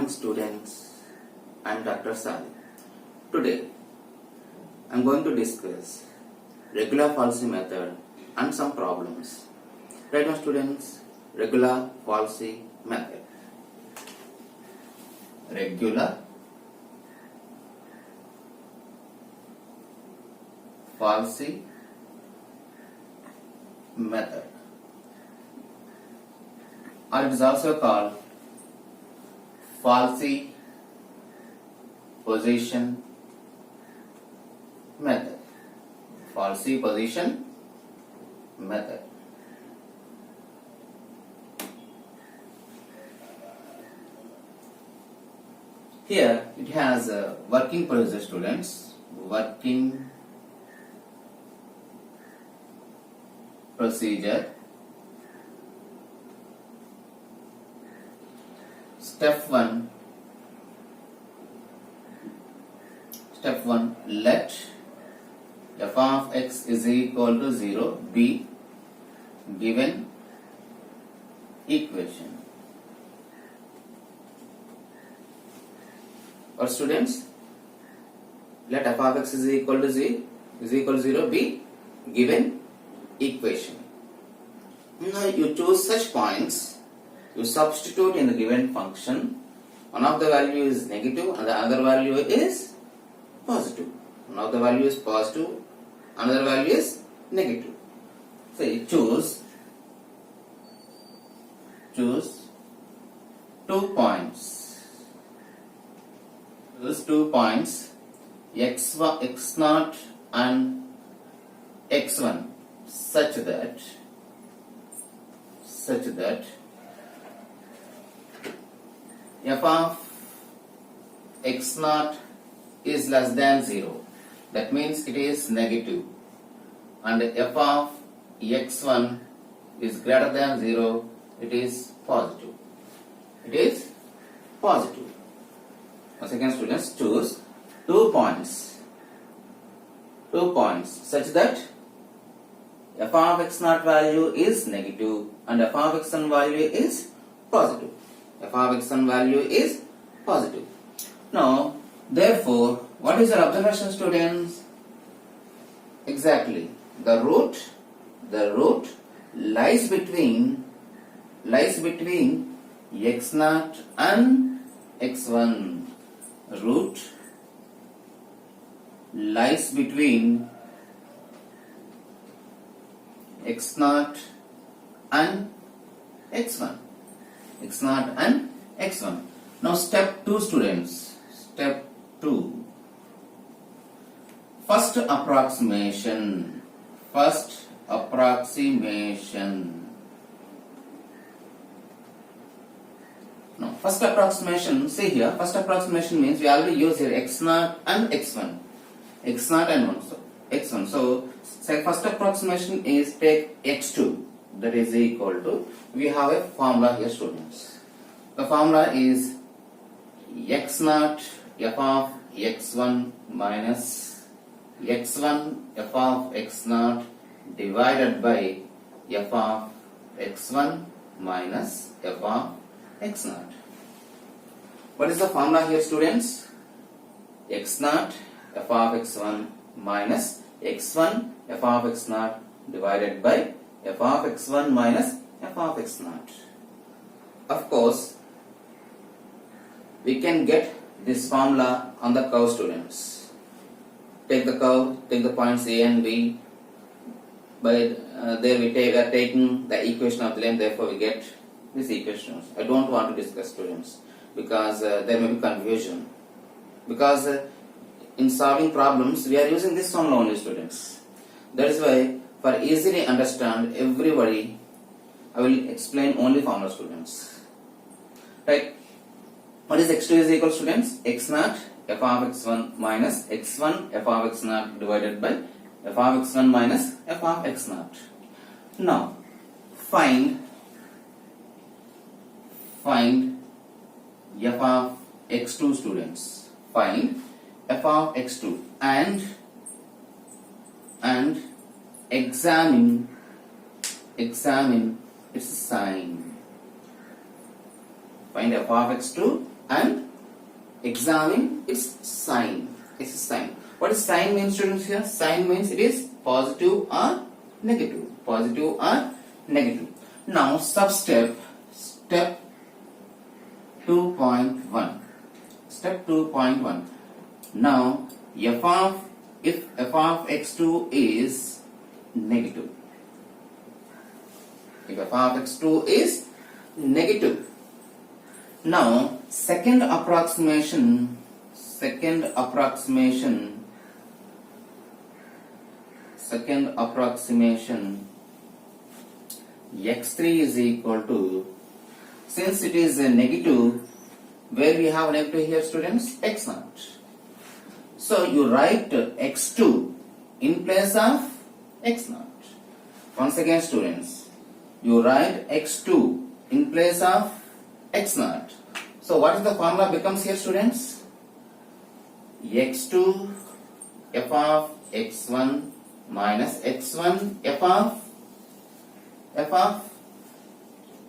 morning students, I am Dr. Sadik. Today I am going to discuss Regula Falsi method and some problems. Right now students, Regula Falsi method. Regula Falsi method, or it is also called Falsi position method. Falsi position method. Here it has a working procedure, students. Working procedure. Step 1, let f of x is equal to 0 be given equation. Or students, let f of x is equal to 0 be given equation. Now you choose such points. You substitute in the given function. One of the value is negative and the other value is positive. One of the value is positive, another value is negative. So you choose 2 points. Choose 2 points, x0 and x1, such that f of x0 is less than 0. That means it is negative. And f of x1 is greater than 0. It is positive. It is positive. Once again, students, choose 2 points. 2 points such that f of x0 value is negative and f of x1 value is positive. F of x1 value is positive. Now, therefore, what is your observation, students? Exactly. The root lies between x0 and x1. Root lies between x0 and x1. x0 and x1. Now step 2, students. Step 2. First approximation. First approximation see here, first approximation means we already use here x0 and x1. x0 and 1. So x1. So first approximation is take x2. That is equal to, we have a formula here, students. The formula is x0 f of x1 minus x1 f of x0 divided by f of x1 minus f of x0. What is the formula here, students? x0 f of x1 minus x1 f of x0 divided by f of x1 minus f of x0. Of course, we can get this formula on the curve, students. Take the curve, take the points A and B. By there we are taking the equation of the length, therefore we get this equation. I don't want to discuss, students, because there may be confusion. Because in solving problems, we are using this formula only, students. That is why, for easily understand everybody, I will explain only formula, students. Right? What is x2 is equal, students? x0 f of x1 minus x1 f of x0 divided by f of x1 minus f of x0. Now, find f of x2, students. Find f of x2 and examine its sign. Find f of x2 and examine its sign. It's a sign. What is sign means, students? Here sign means it is positive or negative. Positive or negative. Now step 2.1. Step 2.1. Now if f of x2 is negative. If f of x2 is negative. Now second approximation x3 is equal to, since it is a negative, where we have negative here, students? X0. So you write x2 in place of x0. Once again, students, you write x2 in place of x0. So what is the formula becomes here, students? x2 f of x1 minus x1 f of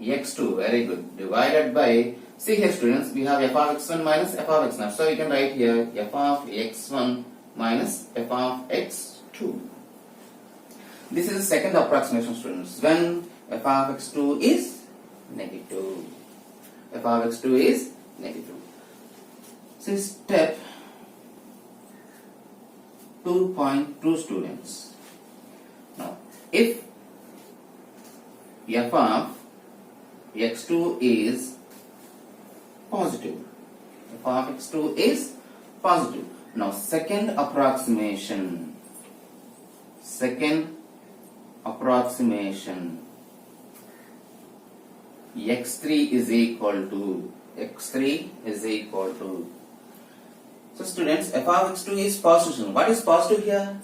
x2, very good, divided by, see here, students, we have f of x1 minus f of x0. So you can write here f of x1 minus f of x2. This is the second approximation, students, when f of x2 is negative. F of x2 is negative. So step 2.2, students. Now if f of x2 is positive, f of x2 is positive. Now second approximation x3 is equal to so students, f of x2 is positive. What is positive here?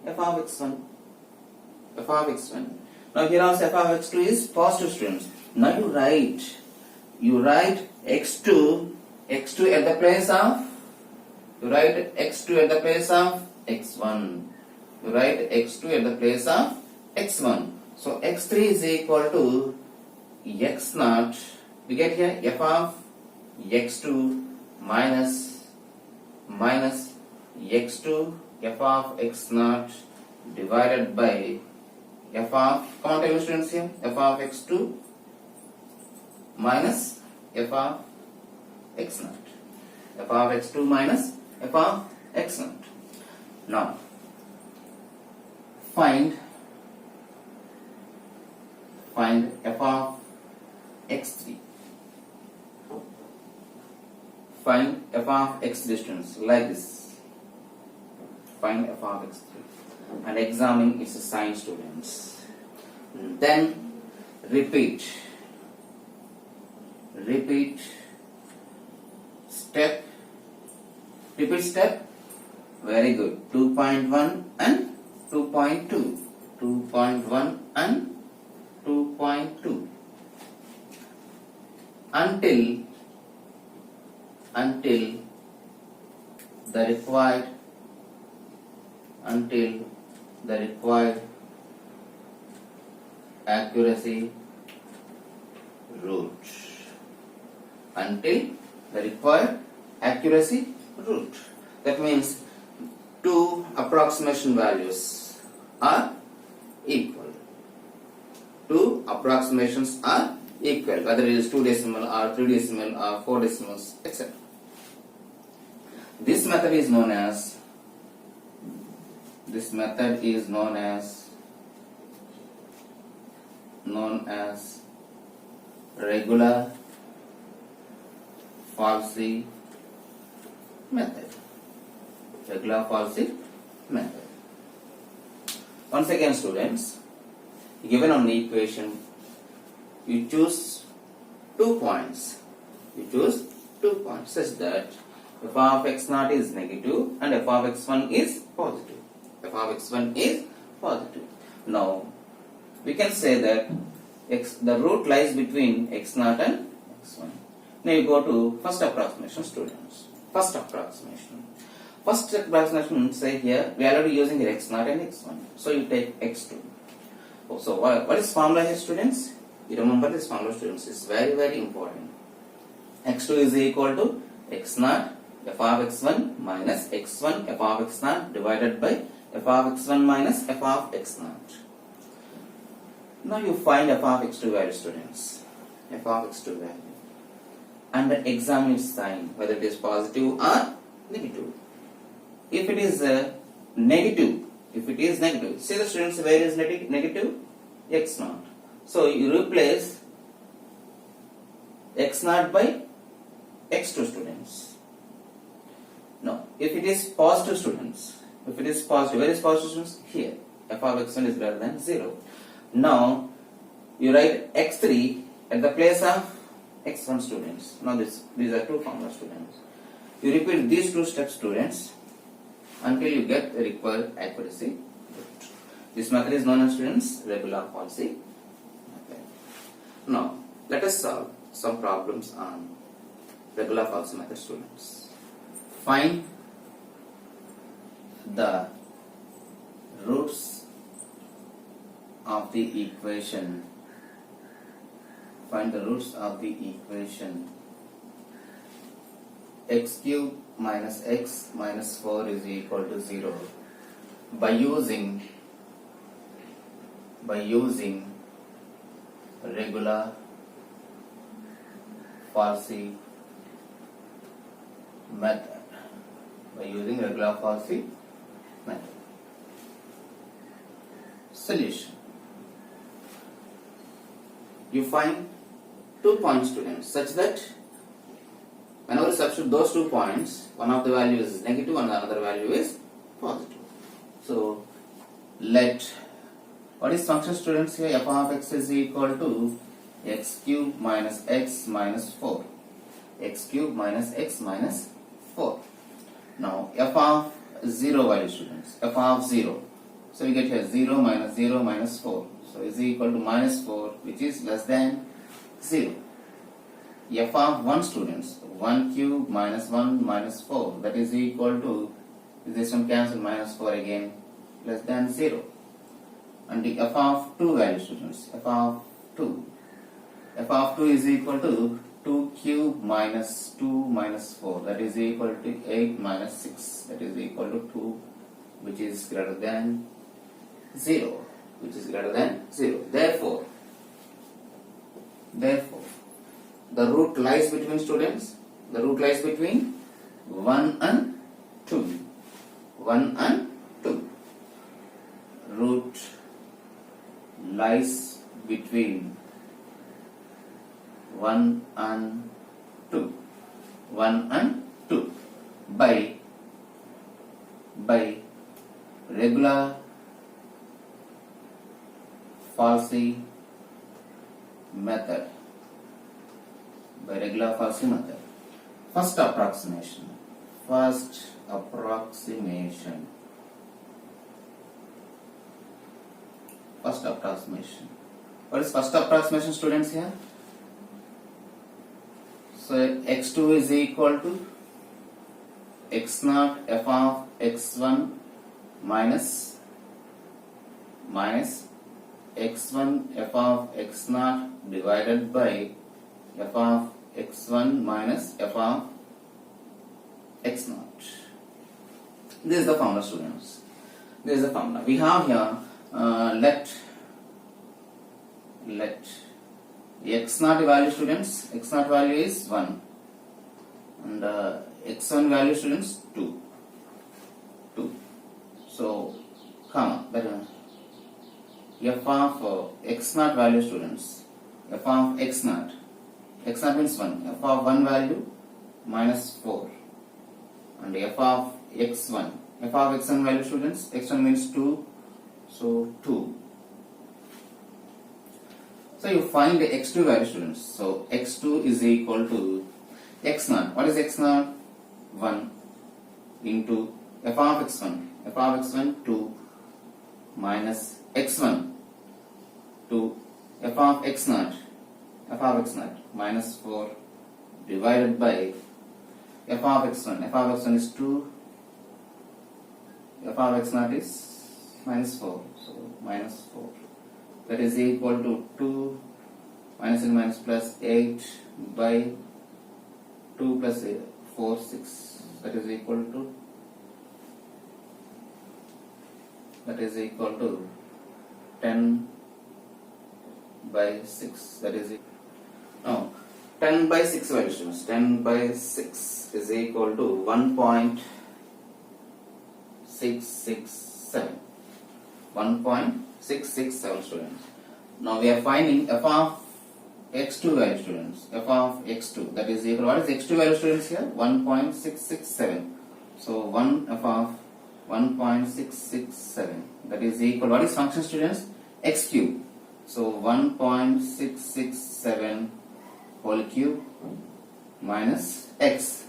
F of x1. Now here also f of x2 is positive, students. Now you write x2 at the place of, x1. You write x2 at the place of x1. So x3 is equal to x0. We get here f of x2 minus x2 f of x0 divided by f of, come on, tell me, students, here, f of x2 minus f of x0. F of x2 minus f of x0. Now find f of x3. Find f of x distance like this. Find f of x3 and examine its sign, students. Then repeat step. Very good. 2.1 and 2.2. 2.1 and 2.2 until the required accuracy root. Until the required accuracy root. That means two approximation values are equal. Two approximations are equal, whether it is 2 decimal or 3 decimal or 4 decimals, etc. This method is known as Regula Falsi method. Regula Falsi method. Once again, students, given on the equation, you choose 2 points. Such that f of x0 is negative and f of x1 is positive. Now we can say that the root lies between x0 and x1. Now you go to first approximation, students. First approximation, say here we are already using here x0 and x1. So you take x2. So what is formula here, students? You remember this formula, students. It's very, very important. x2 is equal to x naught f of x1 minus x1 f of x naught divided by f of x1 minus f of x naught. Now you find f of x2 value, students. F of x2 value. And examine its sign, whether it is positive or negative. If it is negative, see the students, where is negative? X naught. So you replace x naught by x2, students. Now, if it is positive, students, where is positive, students? Here, f of x1 is greater than 0. Now, you write x3 at the place of x1, students. Now, these are two formula, students. You repeat these two steps, students, until you get the required accuracy. This method is known as, students, Regula Falsi method. Now, let us solve some problems on Regula Falsi method, students. Find the roots of the equation. Find the roots of the equation x cube minus x minus 4 is equal to 0 by using Regula Falsi method. By using Regula Falsi method. Solution. You find 2 points, students, such that whenever you substitute those 2 points, one of the value is negative and another value is positive. So let what is function, students, here? F of x is equal to x cube minus x minus 4. X cube minus x minus 4. Now f of 0 value, students. F of 0. So we get here 0 minus 4. So is equal to minus 4, which is less than 0. F of 1, students. 1 cube minus 1 minus 4. That is equal to, this one cancel, minus 4 again, less than 0. And the f of 2 value, students. F of 2. F of 2 is equal to 2 cube minus 2 minus 4, that is equal to 8 minus 6, that is equal to 2, which is greater than 0, Therefore, the root lies between, students, 1 and 2. Root lies between 1 and 2. By Regula Falsi method. First approximation. What is first approximation, students, here? So x2 is equal to x naught f of x1 minus x1 f of x naught divided by f of x1 minus f of x naught. This is the formula, students. We have here let x naught value, students. X naught value is 1 and x1 value, students, 2. So comma, f of x naught value, students. F of x naught means 1. F of 1 value minus 4 and f of x1 value, students. X1 means 2, so 2. So you find the x2 value, students. So x2 is equal to x naught. What is x naught? 1 into f of x1. F of x1 2 minus x1 to f of x naught minus 4 divided by f of x1. F of x1 is 2. F of x naught is minus 4. So minus 4. That is equal to 2 minus and minus plus 8 by 2 plus 4, 6. That is equal to 10 by 6. That is no 10 by 6 value students. 10 by 6 is equal to 1.667. 1.667 students. Now we are finding f of x2 value students. F of x2, that is equal, what is x2 value students here? 1.667. So 1 f of 1.667, that is equal, what is function students? X cube. So 1.667 whole cube minus x.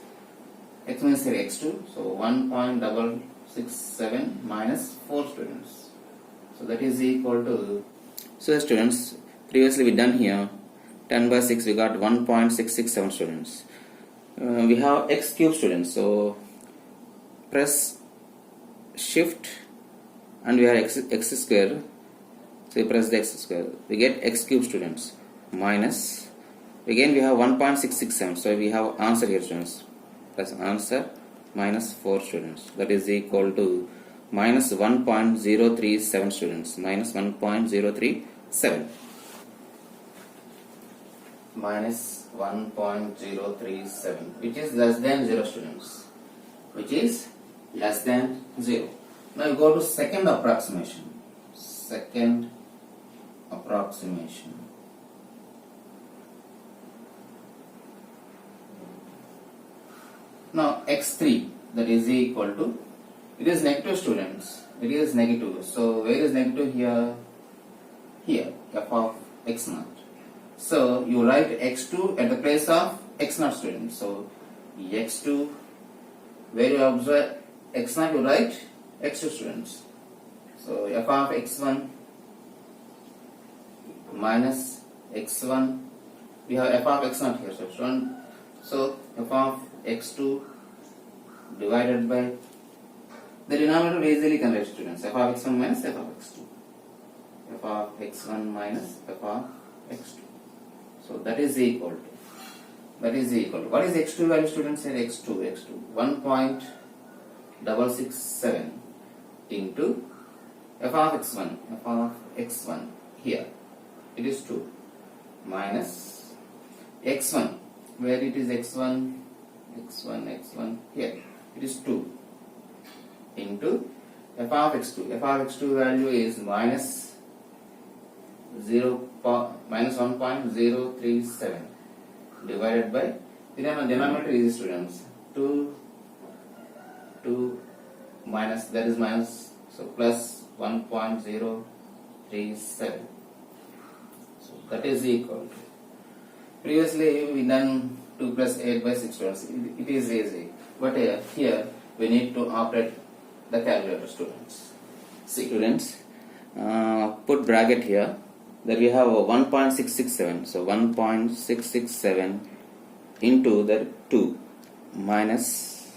X means here x2. So 1.667 minus 4 students. So that is equal to, so students, previously we done here 10 by 6, we got 1.667 students. We have x cube students, so press shift and we have x square, so we press the x square, we get x cube students minus, again we have 1.667, so we have answer here students, press answer minus 4 students, that is equal to minus 1.037 students, minus 1.037, minus 1.037, which is less than 0 students, which is less than 0. Now you go to second approximation. Second approximation. Now x3, that is equal to, it is negative students, it is negative. So where is negative here? Here, f of x0. So you write x2 at the place of x0 students. So x2, where you observe x0, you write x2 students. So f of x1 minus x1, we have f of x0 here. So f of x2 divided by, the denominator easily can write students, f of x1 minus f of x2. F of x1 minus f of x2. So that is equal to, what is x2 value students here? x2 1.667 into f of x1 here, it is 2 minus x1, where it is x1 here, it is 2 into f of x2 value is minus 1.037 divided by, denominator is students 2 minus, that is minus, so plus 1.037. So that is equal to, previously we done 2 plus 8 by 6 students, it is easy, but here we need to operate the calculator students. See students, put bracket here, that we have 1.667, so 1.667 into the 2 minus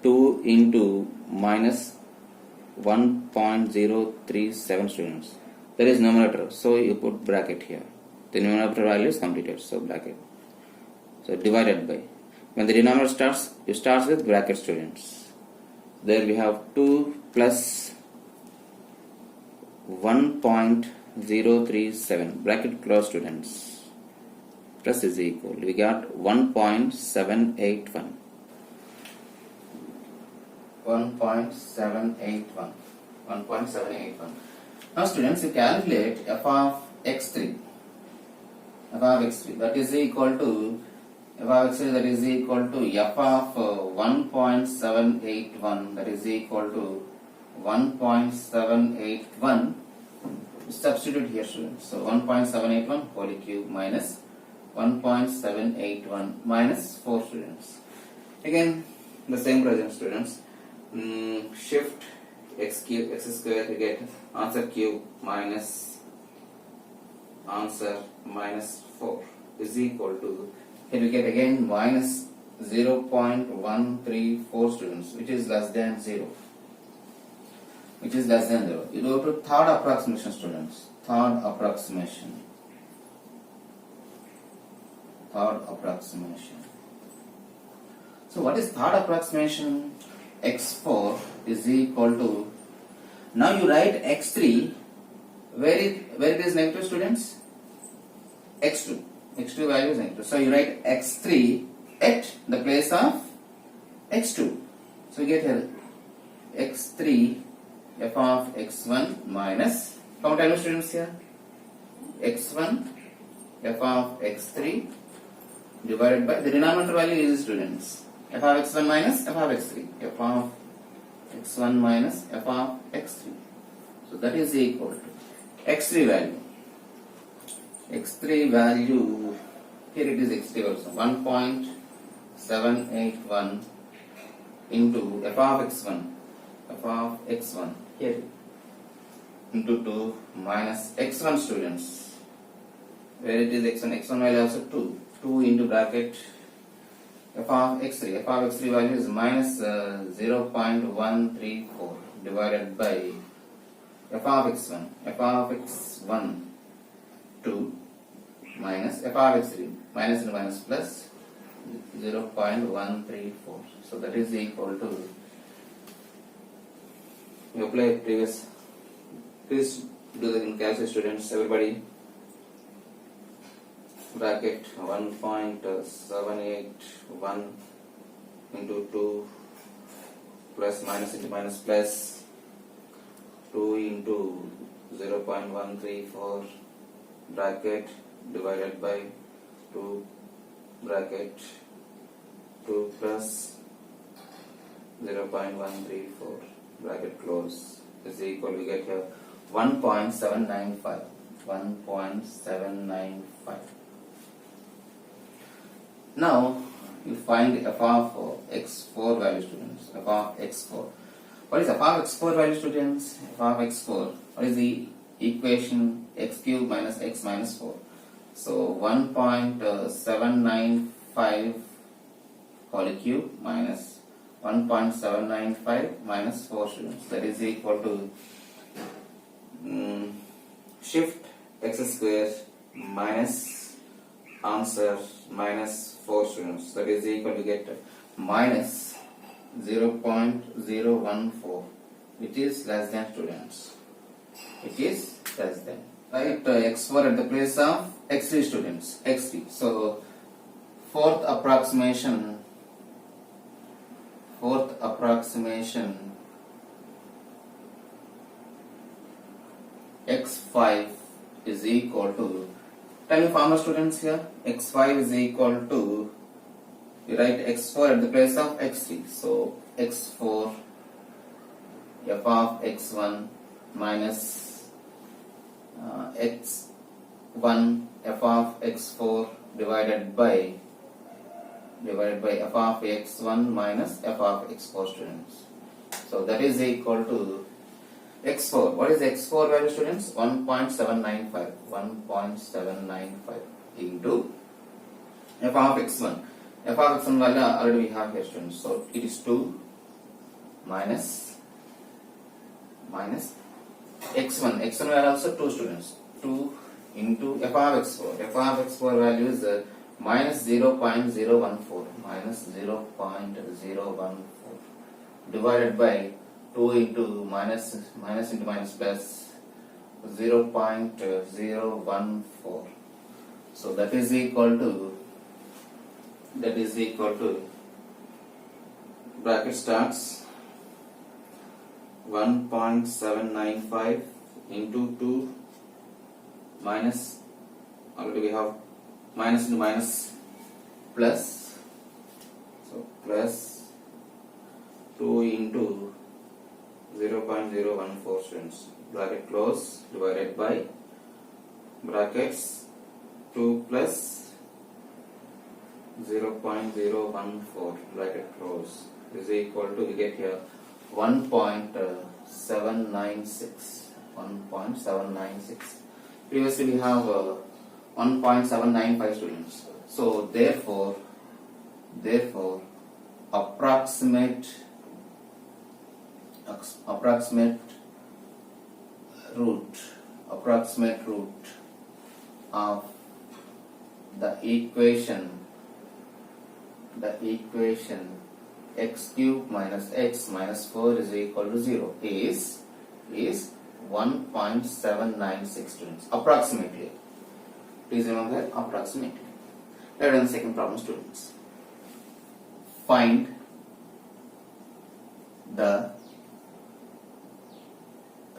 2 into minus 1.037 students, that is numerator, so you put bracket here, the numerator value is completed, so bracket, so divided by, when the denominator starts, it starts with bracket students, there we have 2 plus 1.037 bracket close students, plus is equal, we got 1.781. Now students, you calculate f of x3, that is equal to, f of x3 that is equal to f of 1.781, that is equal to 1.781, substitute here students, so 1.781 whole cube minus 1.781 minus 4 students, again the same present students, shift x cube, x square, to get answer cube minus answer minus 4 is equal to, here we get again minus 0.134 students, which is less than 0. You go to third approximation students. Third approximation. So what is third approximation? X4 is equal to, now you write X3, where it is negative, students? X2 value is negative, so you write X3 at the place of X2. So you get here X3 f of X1 minus, count value, students, here X1 f of X3 divided by, the denominator value is, students, f of X1 minus f of X3, f of X1 minus f of X3. So that is equal to X3 value. X3 value, here it is X3 also, 1.781 into f of X1 here into 2 minus X1, students, where it is X1 value also 2 into bracket f of X3 value is minus 0.134 divided by f of X1 2 minus f of X3, minus into minus plus 0.134. So that is equal to, you apply previous, please do the calculation, students, everybody. Bracket 1.781 into 2 plus minus into minus plus 2 into 0.134 bracket divided by 2 bracket 2 plus 0.134 bracket close is equal, we get here 1.795. Now you find f of x4 value, students, f of x4. What is f of x4 value, students? F of x4, what is the equation? X cube minus x minus 4. So 1.795 whole cube minus 1.795 minus 4, students, that is equal to shift x square minus answer minus 4, students, that is equal to get minus 0.014, which is less than, students, it is less than. Right, x4 at the place of x3, students, x3. So fourth approximation x5 is equal to, tell me formula, students, here x5 is equal to, you write x4 at the place of x3, so x4 f of x1 minus x1 f of x4 divided by f of x1 minus f of x4, students. So that is equal to x4. What is x4 value, students? 1.795 into f of x1. F of x1 value already we have here, students. So it is 2 minus x1 value also 2, students, 2 into f of x4. F of x4 value is minus 0.014 divided by 2 into minus into minus plus 0.014. So that is equal to bracket starts 1.795 into 2 minus, already we have minus into minus plus, so plus 2 into 0.014, students, bracket close, divided by brackets 2 plus 0.014 bracket close is equal to, we get here 1.796. Previously we have 1.795, students. So therefore approximate root of the the equation x cube minus x minus 4 is equal to 0 is 1.796 students, approximately. Please remember approximately. Let us do the second problem, students. Find the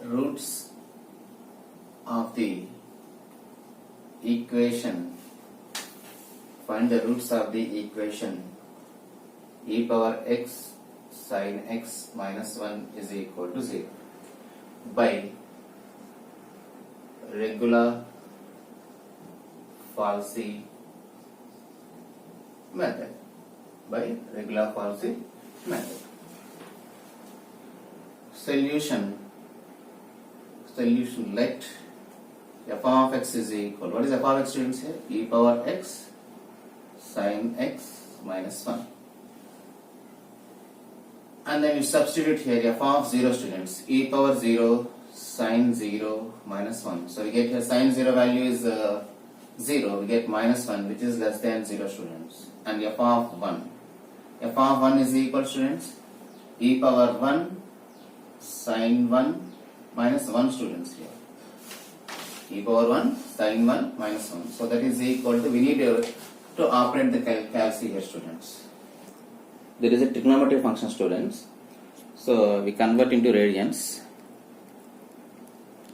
roots of the equation. Find the roots of the equation e power x sin x minus 1 is equal to 0 by Regula Falsi method. By Regula Falsi method. Solution. Let f of x is equal. What is f of x, students, here? E power x sin x minus 1. And then you substitute here f of 0, students. E power 0 sin 0 minus 1. So we get here sin 0 value is 0. We get minus 1, which is less than 0, students. And f of 1. F of 1 is equal, students, e power 1 sin 1 minus 1, students, here. E power 1 sin 1 minus 1. So that is equal to, we need to operate the calci here, students. There is a trigonometry function, students. So we convert into radians.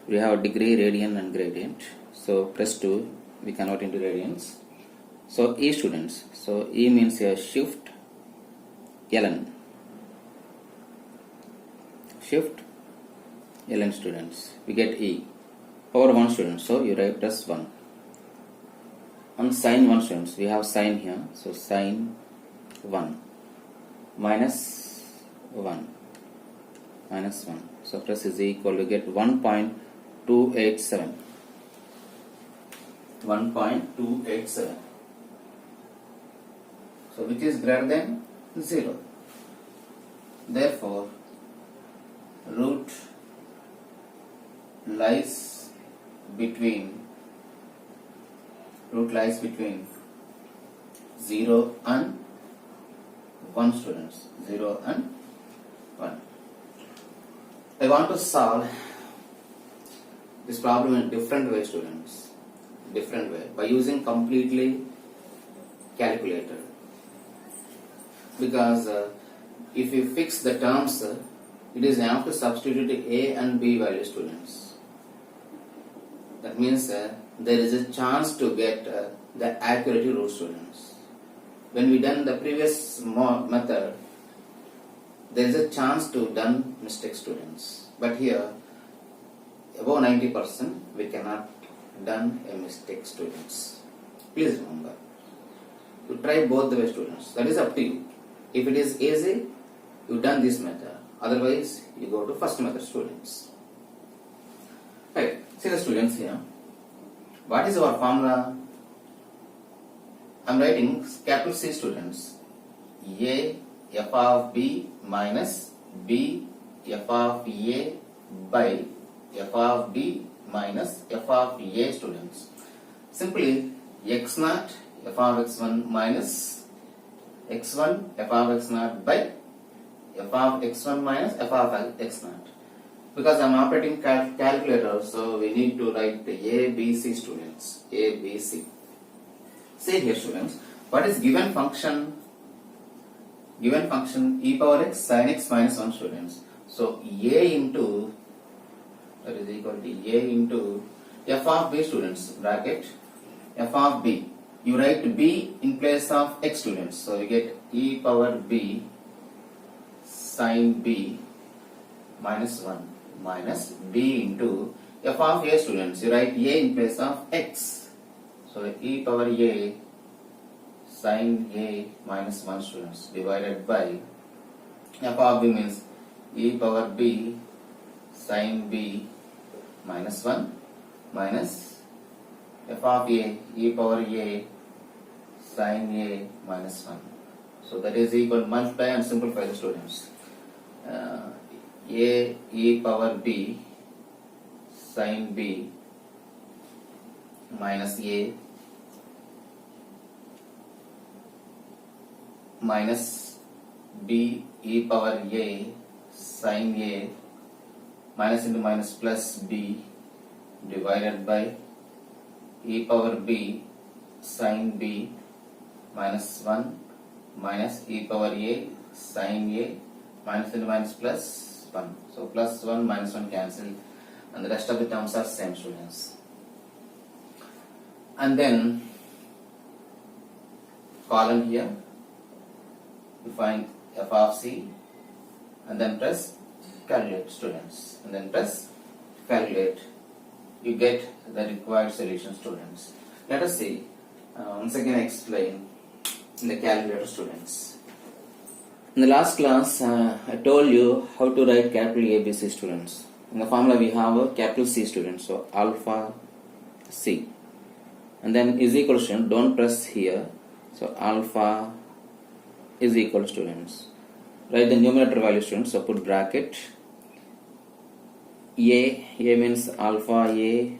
We have degree, radian and gradient. So press 2, we convert into radians. So E, students. So E means here shift ln. Shift ln, students. We get E. Power 1, students. So you write as 1. On sin 1, students. We have sin here. So sin 1 minus 1 minus 1. So press is equal to get 1.287. 1.287. So which is greater than 0. Therefore, root lies between 0 and 1, students. 0 and 1. I want to solve this problem in different way, students. Different way, by using completely calculator. Because if you fix the terms, it is enough to substitute A and B value, students. That means there is a chance to get the accuracy root, students. When we done the previous method, there is a chance to done mistake, students. But here, above 90%, we cannot done a mistake, students. Please remember, you try both the way, students. That is up to you. If it is easy, you done this method. Otherwise, you go to first method, students. Right. See the students here. What is our formula? I am writing capital C, students. A f of b minus b f of a by f of b minus f of a, students. Simply x naught f of x1 minus x1 f of x naught by f of x1 minus f of x naught. Because I am operating calculator, so we need to write the A, B, C, students. A, B, C. See here, students, what is given function? Given function e power x sin x minus 1, students. So A into, that is equal to A into f of b, students, bracket f of b. You write b in place of x, students. So you get e power b sin b minus 1 minus b into f of a, students. You write a in place of x. So e power a sin a minus 1, students, divided by f of b means e power b sin b minus 1 minus f of a e power a sin a minus 1. So that is equal to multiply and simplify the, students. A e power b sin b minus a minus b e power a sin a minus into minus plus b divided by e power b sin b minus 1 minus e power a sin a minus into minus plus 1. So plus 1 minus 1 cancel and the rest of the terms are same, students. And then column here you find f of c and then press calculate, students, and then press calculate. You get the required solution, students. Let us see. Once again explain in the calculator, students. In the last class I told you how to write capital ABC, students. In the formula we have a capital C, students. So alpha C and then is equal to, don't press here. So alpha is equal to, students. Write the numerator value, students. So put bracket. A means alpha A,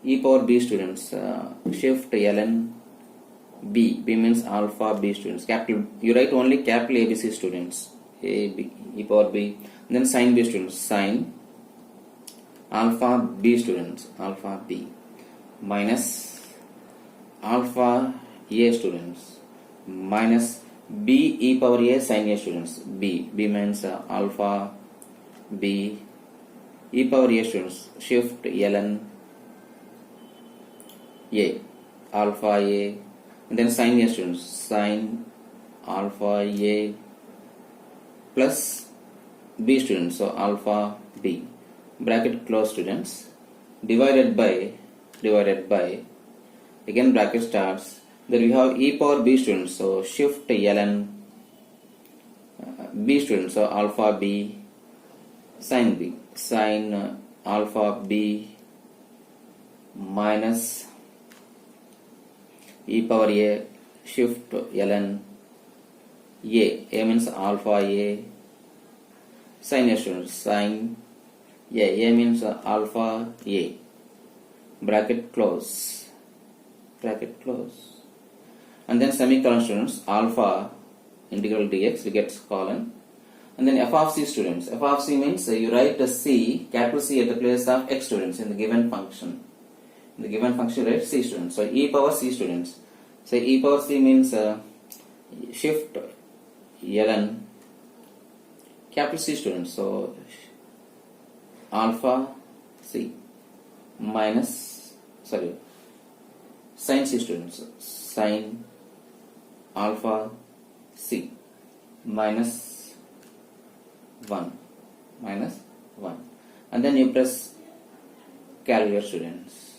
e power B, students. Shift ln B means alpha B, students. Capital, you write only capital ABC, students. A B e power B, and then sin B, students. Sin alpha B, students. Alpha B minus alpha A, students. Minus B e power A sin A, students. B means alpha B e power A, students. Shift ln A alpha A and then sin A, students. Sin alpha A plus B, students. So alpha B bracket close, students. Divided by again bracket starts. Then we have e power B, students. So shift ln B, students. So alpha B sin B sin alpha B minus e power A shift ln A means alpha A sin A, students. Sin A means alpha A bracket close and then semicolon, students. Alpha integral dx we get colon and then f of c, students. F of c means you write a c, capital C at the place of x, students, in the given function. In the given function you write c, students. So e power c, students. So e power c means shift ln capital C, students. So alpha c minus sin C, students. Sin alpha c minus 1 and then you press calculate, students.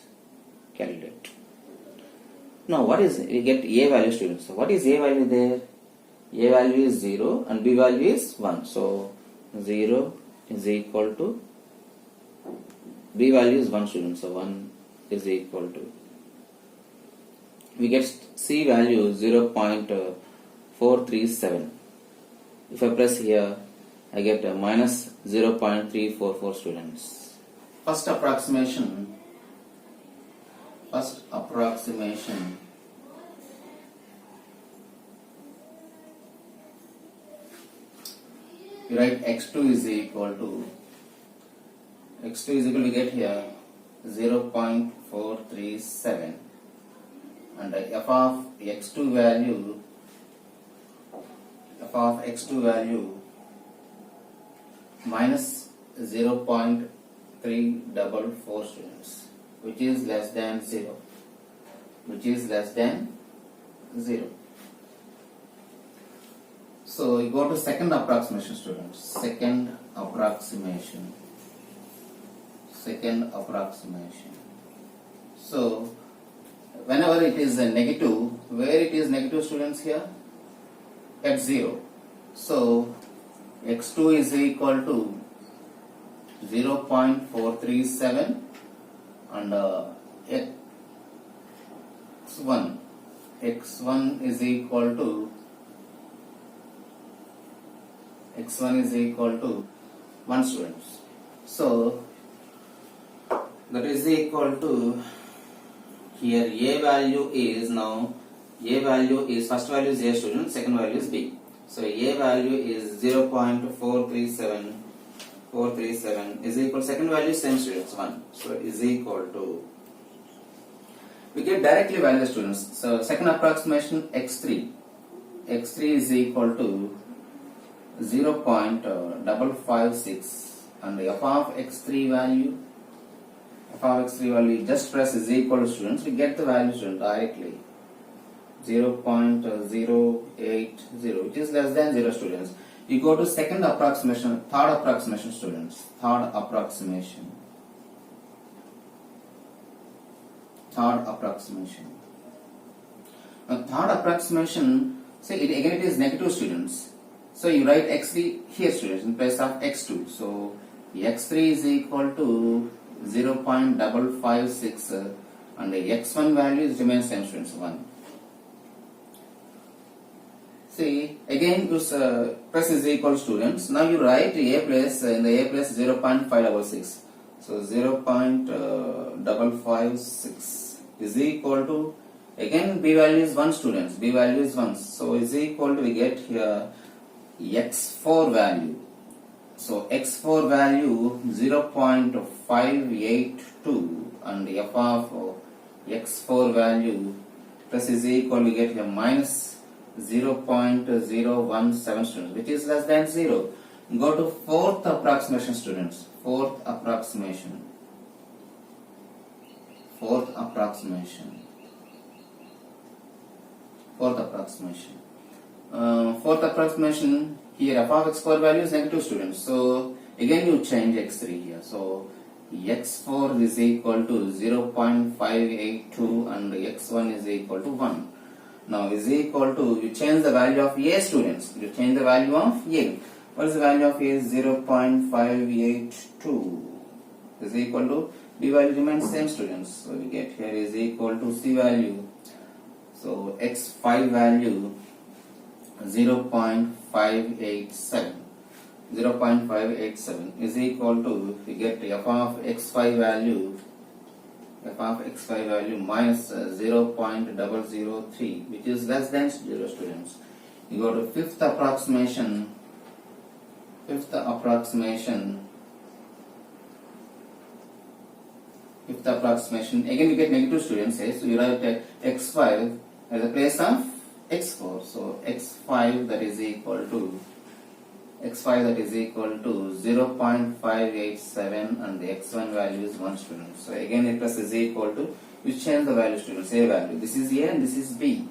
Calculate. Now what is, we get A value, students. So what is A value there? A value is 0 and B value is 1. So 0 is equal to, B value is 1, students. So 1 is equal to, we get C value 0.437. If I press here I get minus 0.344, students. First approximation you write x2 is equal to we get here 0.437 and f of x2 value minus 0.344, students, which is less than 0. So you go to second approximation, students. Second approximation. So whenever it is a negative, where it is negative, students? Here at 0. So x2 is equal to 0.437 and x1 is equal to 1, students. So that is equal to, here A value is now A value is, first value is A student, second value is B. So A value is 0.437 is equal, second value is same students 1. So is equal to, we get directly value students. So second approximation x3. x3 is equal to 0.556 and f of x3 value, just press is equal to students, we get the value student directly 0.080, which is less than 0 students. You go to second approximation, third approximation students, third approximation. Now third approximation, say it again, it is negative students. So you write x3 here students in place of x2. So x3 is equal to 0.556 and the x1 value is remains same students 1. See again use press is equal students. Now you write a place in the a place 0.566. So 0.556 is equal to, again b value is 1 students, b value is 1. So is equal to, we get here x4 value. So x4 value 0.582 and f of x4 value plus is equal, we get here minus 0.017 students, which is less than 0. Go to fourth approximation students, fourth approximation. Fourth approximation here f of x4 value is negative students. So again you change x3 here. So x4 is equal to 0.582 and x1 is equal to 1. Now is equal to, you change the value of a students. You change the value of a. What is the value of a? 0.582 is equal to, b value remains same students. So we get here is equal to c value. So x5 value 0.587 is equal to, we get f of x5 value minus 0.003, which is less than 0 students. You go to fifth approximation. Again you get negative students here. So you write x5 at the place of x4. So x5 that is equal to 0.587 and the x1 value is 1 student. So again it plus is equal to, you change the value students, a value. This is a and this is b.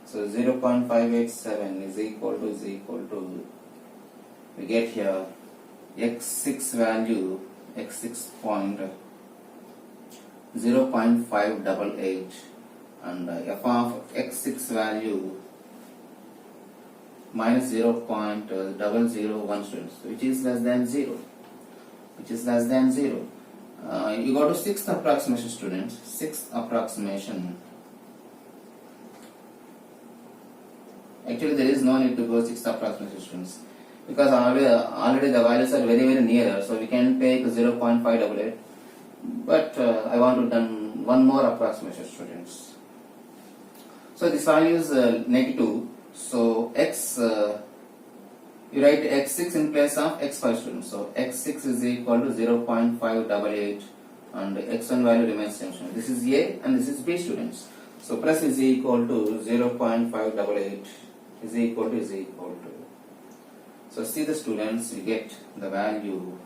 So 0.587 is equal to, we get here x6 value, x6.0.588 and f of x6 value minus 0.001 students, which is less than 0. You go to sixth approximation students. Sixth approximation. Actually, there is no need to go sixth approximation students because already the values are very near. So we can take 0.588. But I want to done one more approximation students. So this value is negative. So you write x6 in place of x5 students. So x6 is equal to 0.588 and x1 value remains same students. This is a and this is b students. So plus is equal to 0.588 is equal to. So see the students, we get the value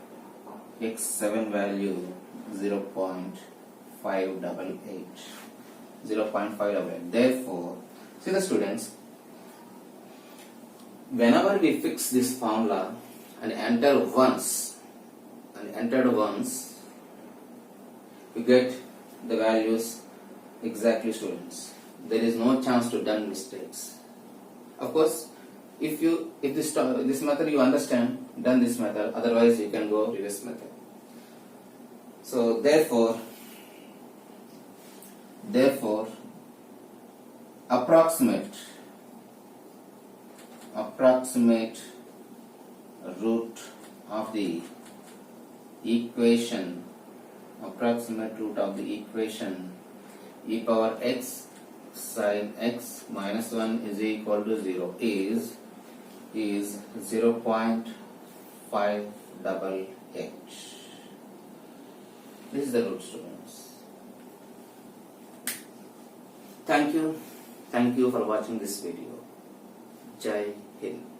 x7 value 0.588. Therefore, see the students, whenever we fix this formula and entered once, we get the values exactly students. There is no chance to done mistakes. Of course, if this method you understand, done this method. Otherwise, you can go reverse method. So therefore, approximate root of the equation, e power x sin x minus 1 is equal to 0 is 0.588. This is the root, students. Thank you for watching this video. Jai Hind.